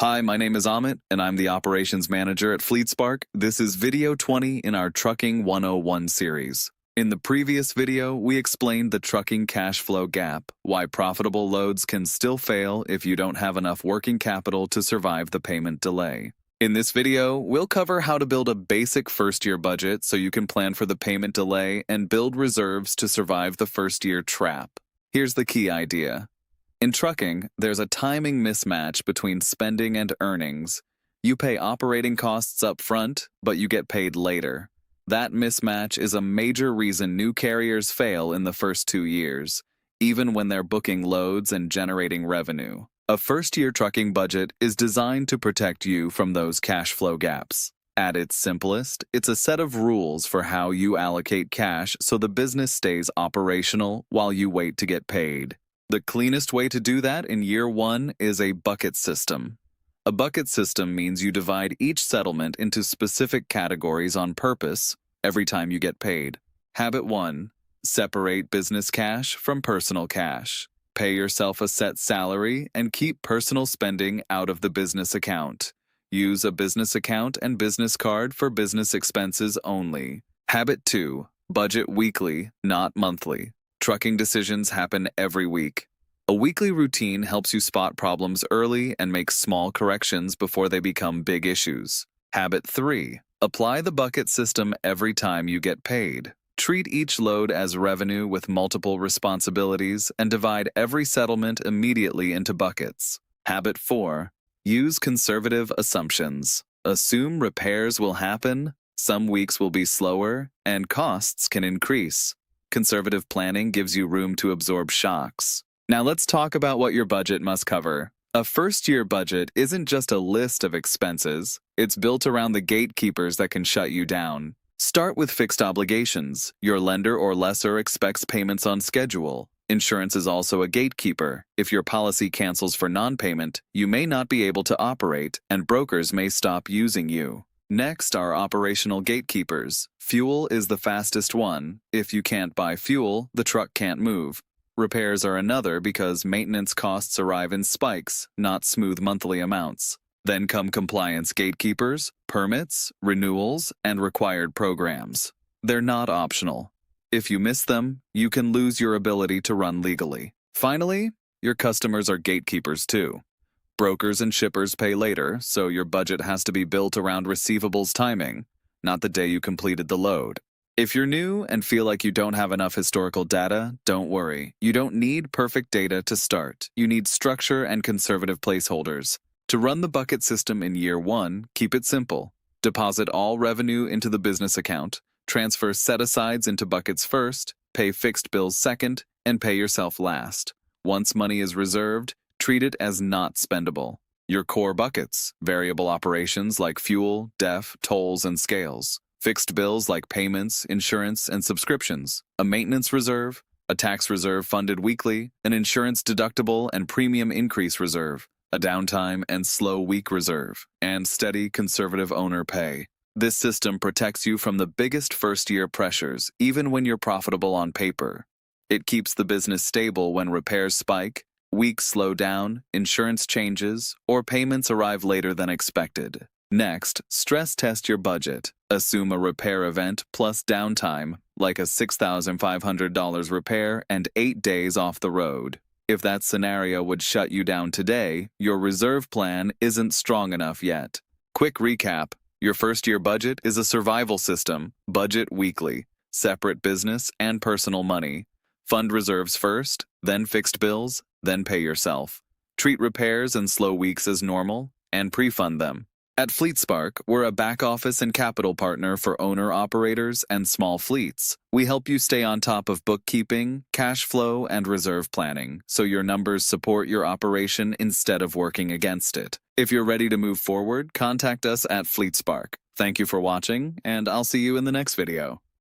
Hi, my name is Amit, and I'm the Operations Manager at FleetSpark. This is video 20 in our Trucking 101 series. In the previous video, we explained the trucking cash flow gap, why profitable loads can still fail if you don't have enough working capital to survive the payment delay. In this video, we'll cover how to build a basic first-year budget so you can plan for the payment delay and build reserves to survive the first-year trap. Here's the key idea. In trucking, there's a timing mismatch between spending and earnings. You pay operating costs up front, but you get paid later. That mismatch is a major reason new carriers fail in the first 2 years, even when they're booking loads and generating revenue. A first-year trucking budget is designed to protect you from those cash flow gaps. At its simplest, it's a set of rules for how you allocate cash so the business stays operational while you wait to get paid. The cleanest way to do that in year 1 is a bucket system. A bucket system means you divide each settlement into specific categories on purpose every time you get paid. Habit 1. Separate business cash from personal cash. Pay yourself a set salary and keep personal spending out of the business account. Use a business account and business card for business expenses only. Habit 2. Budget weekly, not monthly. Trucking decisions happen every week. A weekly routine helps you spot problems early and make small corrections before they become big issues. Habit 3. Apply the bucket system every time you get paid. Treat each load as revenue with multiple responsibilities and divide every settlement immediately into buckets. Habit 4. Use conservative assumptions. Assume repairs will happen, some weeks will be slower, and costs can increase. Conservative planning gives you room to absorb shocks. Now let's talk about what your budget must cover. A first-year budget isn't just a list of expenses. It's built around the gatekeepers that can shut you down. Start with fixed obligations. Your lender or lessor expects payments on schedule. Insurance is also a gatekeeper. If your policy cancels for non-payment, you may not be able to operate, and brokers may stop using you. Next are operational gatekeepers. Fuel is the fastest one. If you can't buy fuel, the truck can't move. Repairs are another because maintenance costs arrive in spikes, not smooth monthly amounts. Then come compliance gatekeepers, permits, renewals, and required programs. They're not optional. If you miss them, you can lose your ability to run legally. Finally, your customers are gatekeepers too. Brokers and shippers pay later, so your budget has to be built around receivables timing, not the day you completed the load. If you're new and feel like you don't have enough historical data, don't worry. You don't need perfect data to start. You need structure and conservative placeholders. To run the bucket system in year 1, keep it simple. Deposit all revenue into the business account, transfer set-asides into buckets first, pay fixed bills second, and pay yourself last. Once money is reserved, treat it as not spendable. Your core buckets, variable operations like fuel, DEF, tolls, and scales. Fixed bills like payments, insurance, and subscriptions. A maintenance reserve, a tax reserve funded weekly, an insurance deductible and premium increase reserve, a downtime and slow week reserve, and steady conservative owner pay. This system protects you from the biggest first-year pressures, even when you're profitable on paper. It keeps the business stable when repairs spike, weeks slow down, insurance changes, or payments arrive later than expected. Next, stress test your budget. Assume a repair event plus downtime, like a $6,500 repair and 8 days off the road. If that scenario would shut you down today, your reserve plan isn't strong enough yet. Quick recap. Your first-year budget is a survival system. Budget weekly. Separate business and personal money. Fund reserves first, then fixed bills, then pay yourself. Treat repairs and slow weeks as normal, and pre-fund them. At FleetSpark, we're a back-office and capital partner for owner-operators and small fleets. We help you stay on top of bookkeeping, cash flow, and reserve planning, so your numbers support your operation instead of working against it. If you're ready to move forward, contact us at FleetSpark. Thank you for watching, and I'll see you in the next video.